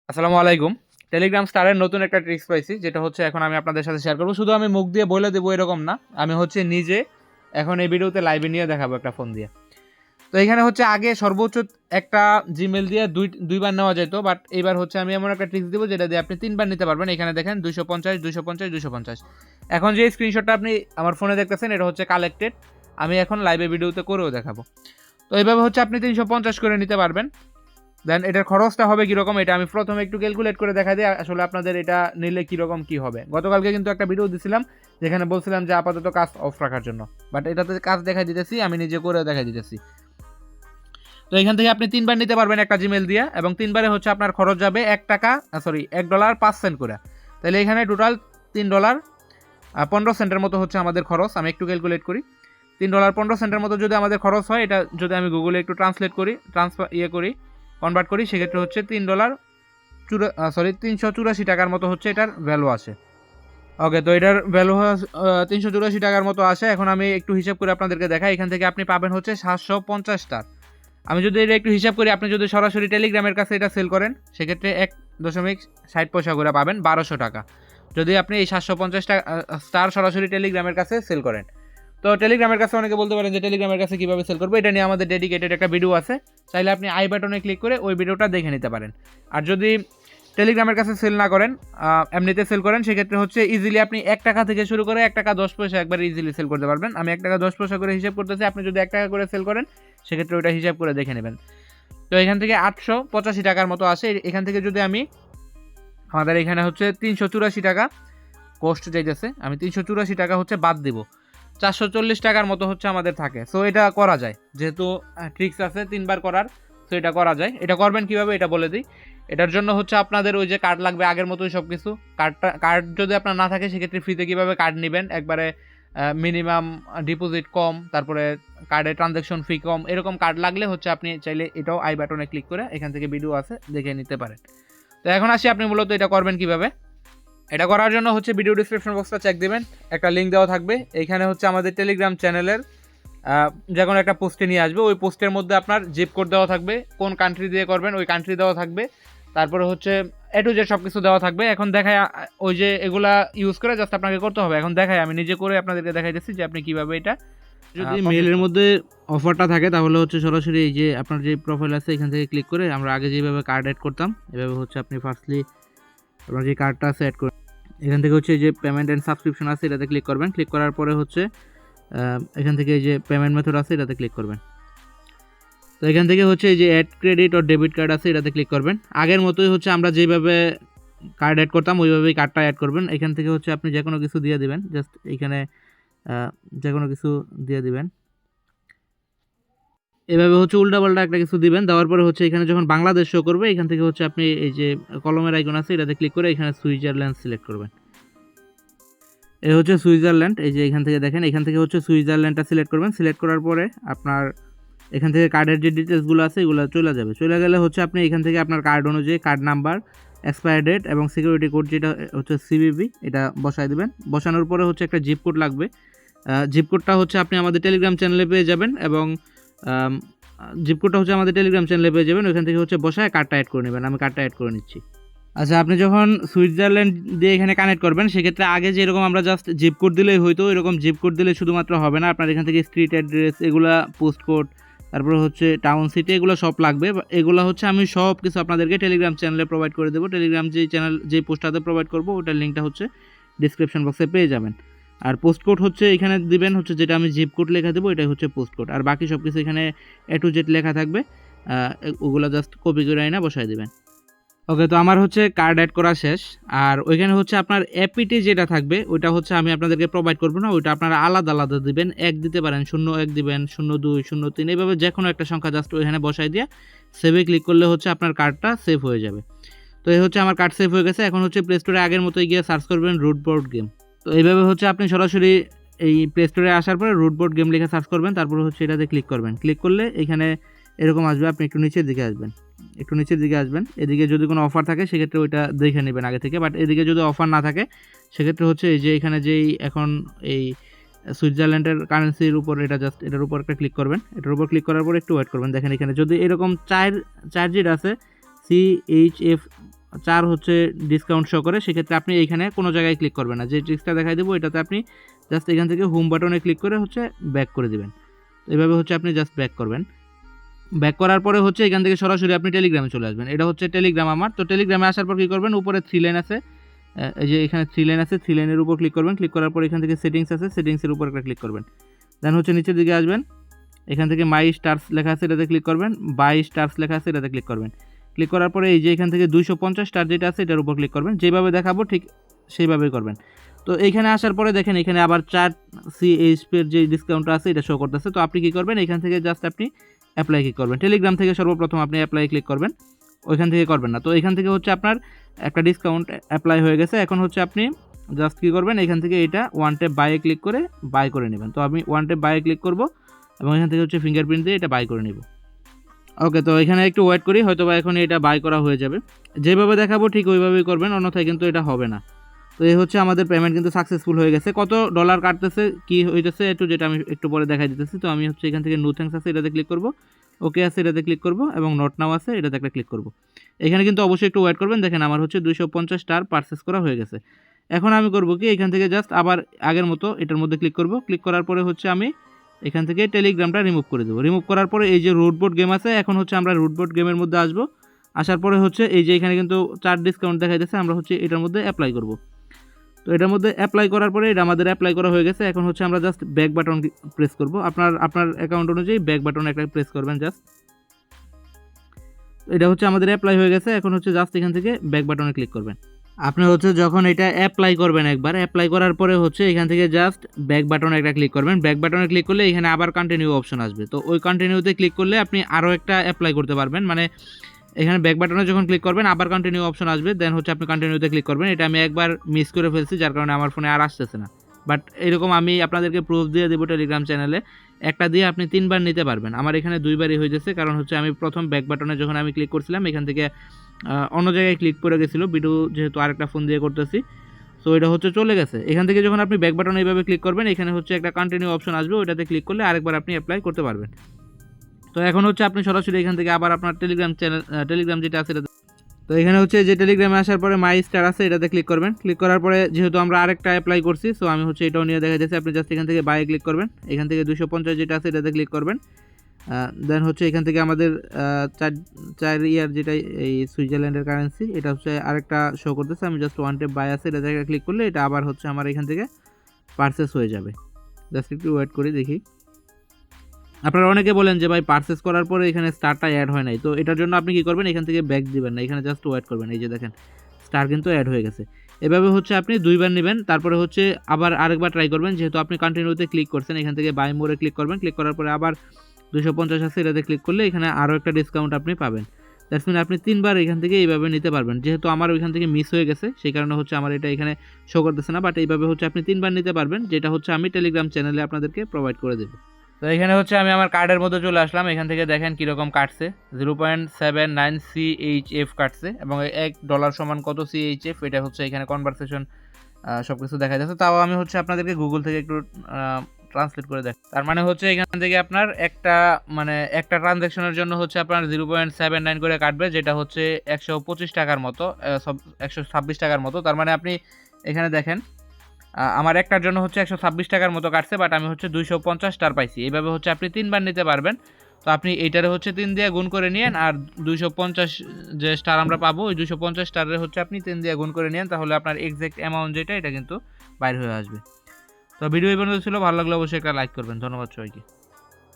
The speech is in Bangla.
আসসালামু আলাইকুম। টেলিগ্রাম স্টারের নতুন একটা ট্রিক্স পাইছি, যেটা হচ্ছে এখন আমি আপনাদের সাথে শেয়ার করব। শুধু আমি মুখ দিয়ে বলে দেবো এরকম না, আমি হচ্ছে নিজে এখন এই ভিডিওতে লাইভে নিয়ে দেখাবো একটা ফোন দিয়ে। তো এখানে হচ্ছে আগে সর্বোচ্চ একটা জিমেল দিয়ে দুইবার নেওয়া যেত, বাট এবার হচ্ছে আমি এমন একটা ট্রিক্স দিব যেটা দিয়ে আপনি 3বার নিতে পারবেন। এখানে দেখেন 250 250 250। এখন যে স্ক্রিনশটটা আপনি আমার ফোনে দেখতেছেন এটা হচ্ছে কালেক্টেড, আমি এখন লাইভে ভিডিওতে করেও দেখাবো। তো এইভাবে হচ্ছে আপনি 350 করে নিতে পারবেন। দেন এটার খরচটা হবে কীরকম, এটা আমি প্রথমে একটু ক্যালকুলেট করে দেখা দিই আসলে আপনাদের এটা নিলে কীরকম কী হবে। গতকালকে কিন্তু একটা ভিডিও দিছিলাম যেখানে বলছিলাম যে আপাতত কাজ অফ রাখার জন্য, বাট এটাতে কাজ দেখা দিতেছি, আমি নিজে করে দেখা দিতেছি। তো এখান থেকে আপনি 3বার নিতে পারবেন একটা জিমেল দিয়ে, এবং 3বারে হচ্ছে আপনার খরচ যাবে $1.05 করে। তাহলে এখানে টোটাল $3.15 মতো হচ্ছে আমাদের খরচ। আমি একটু ক্যালকুলেট করি, $3.15 মতো যদি আমাদের খরচ হয়, এটা যদি আমি গুগলে একটু ট্রান্সলেট করি, কনভার্ট করি, সেক্ষেত্রে হচ্ছে $384 মতো হচ্ছে এটার ভ্যালু আসে। ওকে, তো এটার ভ্যালু $384 মতো আসে। এখন আমি একটু হিসাব করে আপনাদেরকে দেখাই। এখান থেকে আপনি পাবেন হচ্ছে 750 আমি যদি এটা একটু হিসাব করি, আপনি যদি সরাসরি টেলিগ্রামের কাছে এটা সেল করেন, সেক্ষেত্রে 1.60 করে পাবেন, 1200 টাকা, যদি আপনি এই 750 স্টার সরাসরি টেলিগ্রামের কাছে সেল করেন। তো টেলিগ্রামের কাছে অনেকে বলতে পারেন যে টেলিগ্রামের কাছে কীভাবে সেল করবো, এটা নিয়ে আমাদের ডেডিকেটেড একটা ভিডিও আছে, চাইলে আপনি আই বাটনে ক্লিক করে ওই ভিডিওটা দেখে নিতে পারেন। আর যদি টেলিগ্রামের কাছে সেল না করেন, এমনিতে সেল করেন, সেক্ষেত্রে হচ্ছে ইজিলি আপনি $1 থেকে শুরু করে $1.10 একবার ইজিলি সেল করতে পারবেন। আমি $1.10 করে হিসাব করতেছি, আপনি যদি $1 করে সেল করেন সেক্ষেত্রে ওইটা হিসাব করে দেখে নেবেন। তো এখান থেকে 885 মতো আসে। এখান থেকে যদি আমি আমাদের এখানে হচ্ছে 384 টাকা কস্ট চাইতেছে, আমি 384 টাকা হচ্ছে বাদ দিব, 440 টাকার মতো হচ্ছে আমাদের থাকে। সো এটা করা যায়, যেহেতু ট্রিক্স আছে 3বার করার, সো এটা করা যায়। এটা করবেন কিভাবে এটা বলে দিই। এটার জন্য হচ্ছে আপনাদের ওই যে কার্ড লাগবে, আগের মতোই সব কিছু। কার্ড যদি আপনার না থাকে, সেক্ষেত্রে ফ্রিতে কীভাবে কার্ড নেবেন, একবারে মিনিমাম ডিপোজিট কম, তারপরে কার্ডের ট্রানজ্যাকশন ফি কম, এরকম কার্ড লাগলে হচ্ছে আপনি চাইলে এটাও আই বাটনে ক্লিক করে এখান থেকে ভিডিও আছে দেখে নিতে পারেন। তো এখন আসি আপনি মূলত এটা করবেন কিভাবে। এটা করার জন্য হচ্ছে ভিডিও ডিসক্রিপশন বক্সটা চেক দিবেন, একটা লিঙ্ক দেওয়া থাকবে। এইখানে হচ্ছে আমাদের টেলিগ্রাম চ্যানেলের যে কোনো একটা পোস্টে নিয়ে আসবে। ওই পোস্টের মধ্যে আপনার জিপ কোড দেওয়া থাকবে, কোন কান্ট্রি দিয়ে করবেন ওই কান্ট্রি দেওয়া থাকবে, তারপরে হচ্ছে এ টু জেড সব কিছু দেওয়া থাকবে। এখন দেখায় ওই যে এগুলা ইউজ করে জাস্ট আপনাকে করতে হবে। এখন দেখায় আমি নিজে করে আপনাদেরকে দেখাইতেছি যে আপনি কীভাবে এটা, যদি মেলের মধ্যে অফারটা থাকে তাহলে হচ্ছে সরাসরি এই যে আপনার যে প্রোফাইল আছে এখান থেকে ক্লিক করে, আমরা আগে যেভাবে কার্ড অ্যাড করতাম এভাবে হচ্ছে আপনি ফার্স্টলি আপনার যে কার্ডটা আছে অ্যাড করে এখান থেকে হচ্ছে এই যে পেমেন্ট অ্যান্ড সাবস্ক্রিপশন আছে এটাতে ক্লিক করবেন। ক্লিক করার পরে হচ্ছে এখান থেকে এই যে পেমেন্ট মেথড আছে এটাতে ক্লিক করবেন। তো এখান থেকে হচ্ছে এই যে অ্যাড ক্রেডিট ও ডেবিট কার্ড আছে এটাতে ক্লিক করবেন। আগের মতোই হচ্ছে আমরা যেভাবে কার্ড অ্যাড করতাম ওইভাবেই কার্ডটা অ্যাড করবেন। এখান থেকে হচ্ছে আপনি যে কোনো কিছু দিয়ে দিবেন, জাস্ট এইখানে যে কোনো কিছু দিয়ে দিবেন। এভাবে হচ্ছে উল্টাপাল্টা একটা কিছু দিবেন, দেওয়ার পরে হচ্ছে এখানে যখন বাংলাদেশ শো করবে এখান থেকে হচ্ছে আপনি এই যে কলমের আইকন আছে এটাতে ক্লিক করে এখানে সুইজারল্যান্ড সিলেক্ট করবেন। এই হচ্ছে সুইজারল্যান্ড, এই যে এখান থেকে দেখেন, এখান থেকে হচ্ছে সুইজারল্যান্ডটা সিলেক্ট করবেন। সিলেক্ট করার পরে আপনার এখান থেকে কার্ডের যে ডিটেলসগুলো আছে এগুলো চলে যাবে। চলে গেলে হচ্ছে আপনি এখান থেকে আপনার কার্ড অনুযায়ী কার্ড নাম্বার, এক্সপায়ার ডেট এবং সিকিউরিটি কোড যেটা হচ্ছে সিভিভি এটা বসায় দেবেন। বসানোর পরে হচ্ছে একটা জিপ কোড লাগবে। জিপ কোডটা হচ্ছে আপনি আমাদের টেলিগ্রাম চ্যানেলে পেয়ে যাবেন, এবং জিপ কোডটা হচ্ছে আমাদের টেলিগ্রাম চ্যানেলে পেয়ে যাবেন। ওইখান থেকে হচ্ছে বসায় কার্ডটা অ্যাড করে নেবেন। আমি কার্ডটা অ্যাড করে নিচ্ছি। আচ্ছা, আপনি যখন সুইজারল্যান্ড দিয়ে এখানে কানেক্ট করবেন, সেক্ষেত্রে আগে যেরকম আমরা জাস্ট জিপ কোড দিলেই হয়তো, এরকম জিপ কোড দিলে শুধুমাত্র হবে না, আপনার এখান থেকে স্ট্রিট অ্যাড্রেস, এগুলা পোস্ট কোড, তারপরে হচ্ছে টাউন সিটি, এগুলো সব লাগবে। এগুলো হচ্ছে আমি সব কিছু আপনাদেরকে টেলিগ্রাম চ্যানেলে প্রোভাইড করে দেবো। টেলিগ্রাম যেই চ্যানেল যেই পোস্টটাতে প্রোভাইড করবো ওটার লিঙ্কটা হচ্ছে ডিসক্রিপশন বক্সে পেয়ে যাবেন। আর পোস্ট কোড হচ্ছে এখানে দিবেন, হচ্ছে যেটা আমি জিপ কোড লেখা দেবো এটাই হচ্ছে পোস্ট কোড। আর বাকি সব কিছু এখানে এ টু জেড লেখা থাকবে, ওগুলো জাস্ট কপি করে আইনা বসায় দেবেন। ওকে, তো আমার হচ্ছে কার্ড অ্যাড করা শেষ। আর ওইখানে হচ্ছে আপনার এপিটি যেটা থাকবে ওইটা হচ্ছে আমি আপনাদেরকে প্রোভাইড করবো না, ওইটা আপনারা আলাদা আলাদা দিবেন। 1 দিতে পারেন, 01 দিবেন, 02, 03, এইভাবে যে কোনো একটা সংখ্যা জাস্ট ওইখানে বসাই দিয়ে সেভে ক্লিক করলে হচ্ছে আপনার কার্ডটা সেভ হয়ে যাবে। তো এই হচ্ছে আমার কার্ড সেভ হয়ে গেছে। এখন হচ্ছে প্লে স্টোরে আগের মতোই গিয়ে সার্চ করবেন রুটবোর্ড গেম। তো এইভাবে হচ্ছে আপনি সরাসরি এই প্লে স্টোরে আসার পরে রুটবোর্ড গেম লিখে সার্চ করবেন, তারপর হচ্ছে এটাতে ক্লিক করবেন। ক্লিক করলে এখানে এরকম আসবে, আপনি একটু নিচের দিকে আসবেন, একটু নিচের দিকে আসবেন। এদিকে যদি কোনো অফার থাকে সেক্ষেত্রে ওইটা দেখে নেবেন আগে থেকে, বাট এদিকে যদি অফার না থাকে সেক্ষেত্রে হচ্ছে এই যে এখানে যেই এখন এই সুইজারল্যান্ডের কারেন্সির উপর এটা জাস্ট এটার উপর একটা ক্লিক করবেন। এটার উপর ক্লিক করার পর একটু ওয়েট করবেন। দেখেন এখানে যদি এরকম চার ডিজিট আছে CHF 4 হচ্ছে ডিসকাউন্ট শো করে, সেক্ষেত্রে আপনি এইখানে কোনো জায়গায় ক্লিক করবেন না, যে ট্রিক্সটা দেখাই দেবো এটাতে আপনি জাস্ট এখান থেকে হোম বাটনে ক্লিক করে হচ্ছে ব্যাক করে দিবেন। এইভাবে হচ্ছে আপনি জাস্ট ব্যাক করবেন। ব্যাক করার পরে হচ্ছে এখান থেকে সরাসরি আপনি টেলিগ্রামে চলে আসবেন। এটা হচ্ছে টেলিগ্রাম আমার। তো টেলিগ্রামে আসার পর কী করবেন, উপরে 3 লাইন আছে, এই যে এখানে 3 লাইন আছে, 3 লাইনের উপর ক্লিক করবেন। ক্লিক করার পর এখান থেকে সেটিংস আছে, সেটিংসের উপর একটা ক্লিক করবেন। দেন হচ্ছে নিচের দিকে আসবেন, এখান থেকে মাই স্টার্স লেখা আছে এটাতে ক্লিক করবেন, বাই স্টার্স লেখা আছে এটাতে ক্লিক করবেন। ক্লিক করার পরে এই যে এখান থেকে 250 স্টার যেটা আছে এটার উপর ক্লিক করবেন। যেভাবে দেখাবো ঠিক সেইভাবেই করবেন। তো এইখানে আসার পরে দেখেন এখানে আবার 4 CHP-এর যে ডিসকাউন্টটা আছে এটা শো করতেছে। তো আপনি কী করবেন, এখান থেকে জাস্ট আপনি অ্যাপ্লাই ক্লিক করবেন। টেলিগ্রাম থেকে সর্বপ্রথম আপনি অ্যাপ্লাই ক্লিক করবেন, ওইখান থেকে করবেন না। তো এখান থেকে হচ্ছে আপনার একটা ডিসকাউন্ট অ্যাপ্লাই হয়ে গেছে। এখন হচ্ছে আপনি জাস্ট কী করবেন, এখান থেকে এটা ওয়ান ট্যাপ বাইয়ে ক্লিক করে বাই করে নেবেন। তো আমি ওয়ান ট্যাপ বাইয়ে ক্লিক করব এবং এখান থেকে হচ্ছে ফিঙ্গারপ্রিন্ট দিয়ে এটা বাই করে নেব। ওকে, তো এখানে একটু ওয়েট করি, হয়তো বা এখন এটা বাই করা হয়ে যাবে। যেভাবে দেখাবো ঠিক ওইভাবেই করবেন, অন্যথায় কিন্তু এটা হবে না। তো এই হচ্ছে আমাদের পেমেন্ট কিন্তু সাকসেসফুল হয়ে গেছে। কত ডলার কাটতেছে কী হইতেছে একটু, যেটা আমি একটু পরে দেখাই দিতেছি। তো আমি হচ্ছে এখান থেকে নো থ্যাঙ্কস আছে এটাতে ক্লিক করব, ওকে আছে এটাতে ক্লিক করব এবং নট নাও আছে এটাতে একটা ক্লিক করব। এখানে কিন্তু অবশ্যই একটু ওয়েট করবেন। দেখেন আমার হচ্ছে 250 স্টার পারচেস করা হয়ে গেছে। এখন আমি করব কি, এখান থেকে জাস্ট আবার আগের মতো এটার মধ্যে ক্লিক করব। ক্লিক করার পরে হচ্ছে আমি এখান থেকে টেলিগ্রামটা রিমুভ করে দেবো। রিমুভ করার পরে এই যে রুটবোর্ড গেম আছে, এখন হচ্ছে আমরা রুটবোর্ড গেমের মধ্যে আসবো। আসার পরে হচ্ছে এই যে এখানে কিন্তু 4 ডিসকাউন্ট দেখাইতেছে, আমরা হচ্ছে এটার মধ্যে অ্যাপ্লাই করব। তো এটার মধ্যে অ্যাপ্লাই করার পরে এটা আমাদের অ্যাপ্লাই করা হয়ে গেছে। এখন হচ্ছে আমরা জাস্ট ব্যাক বাটন প্রেস করব। আপনার অ্যাকাউন্ট অনুযায়ী ব্যাক বাটন একটা প্রেস করবেন জাস্ট। এটা হচ্ছে আমাদের অ্যাপ্লাই হয়ে গেছে। এখন হচ্ছে জাস্ট এখান থেকে ব্যাক বাটনে ক্লিক করবেন। আপনি হচ্ছে যখন এটা অ্যাপ্লাই করবেন, একবার অ্যাপ্লাই করার পরে হচ্ছে এখান থেকে জাস্ট ব্যাক বাটনে একটা ক্লিক করবেন। ব্যাক বাটনে ক্লিক করলে এখানে আবার কন্টিনিউ অপশন আসবে। তো ওই কন্টিনিউতে ক্লিক করলে আপনি আরও একটা অ্যাপ্লাই করতে পারবেন। মানে এখানে ব্যাক বাটনে যখন ক্লিক করবেন আবার কন্টিনিউ অপশন আসবে, দেন হচ্ছে আপনি কন্টিনিউতে ক্লিক করবেন। এটা আমি একবার মিস করে ফেলছি, যার কারণে আমার ফোনে আর আসতেছে না। বাট এরকম আমি আপনাদেরকে প্রুফ দিয়ে দেবো টেলিগ্রাম চ্যানেলে। একটা দিয়ে আপনি 3 বার নিতে পারবেন। আমার এখানে 2 বারই হয়ে যাচ্ছে, কারণ হচ্ছে আমি প্রথম ব্যাক বাটনে যখন আমি ক্লিক করছিলাম এখান থেকে অন্য জায়গায় ক্লিক করে গেছিলো, ভিডিও যেহেতু আরেকটা ফোন দিয়ে করতেছি। সো এটা হচ্ছে চলে গেছে। এখান থেকে যখন আপনি ব্যাক বাটনে এইভাবে ক্লিক করবেন, এখানে হচ্ছে একটা কন্টিনিউ অপশন আসবে, ওইটাতে ক্লিক করলে আরেকবার আপনি অ্যাপ্লাই করতে পারবেন। তো এখন হচ্ছে আপনি সরাসরি এখান থেকে আবার আপনার টেলিগ্রাম চ্যানেল টেলিগ্রাম যেটা আছে এটাতে, তো এখানে হচ্ছে যে টেলিগ্রামে আসার পরে মাই স্টার আছে এটাতে ক্লিক করবেন। ক্লিক করার পরে যেহেতু আমরা আরেকটা অ্যাপ্লাই করছি, সো আমি হচ্ছে এটাও নিয়ে দেখা যাচ্ছে। আপনি জাস্ট এখান থেকে বাই ক্লিক করবেন, এখান থেকে 250 যেটা আছে এটাতে ক্লিক করবেন। দেন হচ্ছে এখান থেকে আমাদের 4 ইয়ার যেটা এই সুইজারল্যান্ডের কারেন্সি, এটা হচ্ছে আরেকটা শো করতেছে। আমি জাস্ট ওয়ান ট্যাপ বাই আছে এটাতে ক্লিক করলে এটা আবার হচ্ছে আমার এখান থেকে পারচেস হয়ে যাবে। জাস্ট একটু ওয়েট করি দেখি। আপনারা অনেকে বলেন যে ভাই পারচেস করার পরে এখানে স্টারটা অ্যাড হয় নাই। তো এটার জন্য আপনি কী করবেন, এখান থেকে ব্যাক দিবেন না, এখানে জাস্ট ওয়েট করবেন। এই যে দেখেন স্টার কিন্তু অ্যাড হয়ে গেছে। এভাবে হচ্ছে আপনি 2 বার নেবেন, তারপরে হচ্ছে আবার আরেকবার ট্রাই করবেন। যেহেতু আপনি কন্টিনিউতে ক্লিক করছেন, এখান থেকে বাই মোরে ক্লিক করবেন। ক্লিক করার পরে আবার 250 আছে এটাতে ক্লিক করলে এখানে আরও একটা ডিসকাউন্ট আপনি পাবেন। দ্যাটস মিন আপনি 3 বার এখান থেকে এইভাবে নিতে পারবেন। যেহেতু আমার ওইখান থেকে মিস হয়ে গেছে, সেই কারণে হচ্ছে আমার এটা এখানে শো করতেছে না। বাট এইভাবে হচ্ছে আপনি 3 বার নিতে পারবেন, যেটা হচ্ছে আমি টেলিগ্রাম চ্যানেলে আপনাদেরকে প্রোভাইড করে দেবো। তো এখানে হচ্ছে আমি আমার কার্ডের মধ্যে চলে আসলাম। এখান থেকে দেখেন কীরকম কাটছে, 0.79 CHF কাটছে এবং $1 সমান কত CHF, এটা হচ্ছে এখানে কনভারসেশন সব কিছু দেখা যাচ্ছে। তাও আমি হচ্ছে আপনাদেরকে গুগল থেকে একটু ট্রান্সলেট করে দেখ। তার মানে হচ্ছে এখান থেকে আপনার একটা ট্রানজ্যাকশনের জন্য হচ্ছে আপনার 0.79 করে কাটবে, যেটা হচ্ছে 125 টাকার মতো, 126 টাকার মতো। তার মানে আপনি এখানে দেখেন আমার একটার জন্য হচ্ছে 126 টাকার মতো কাটছে, বাট আমি হচ্ছে 250 স্টার পাইছি। এইভাবে হচ্ছে আপনি 3 বার নিতে পারবেন। তো আপনি এইটারে হচ্ছে 3 দিয়ে গুণ করে নিয়েন, আর 250 যে স্টার আমরা পাবো ওই 250 স্টারের হচ্ছে আপনি 3 দিয়ে গুণ করে নিয়েন, তাহলে আপনার এক্সাক্ট অ্যামাউন্ট যেটা এটা কিন্তু বাইর হয়ে আসবে। তো ভিডিও এই পর্যন্ত ছিল, ভালো লাগলে অবশ্যই একটা লাইক করবেন। ধন্যবাদ সবাইকে।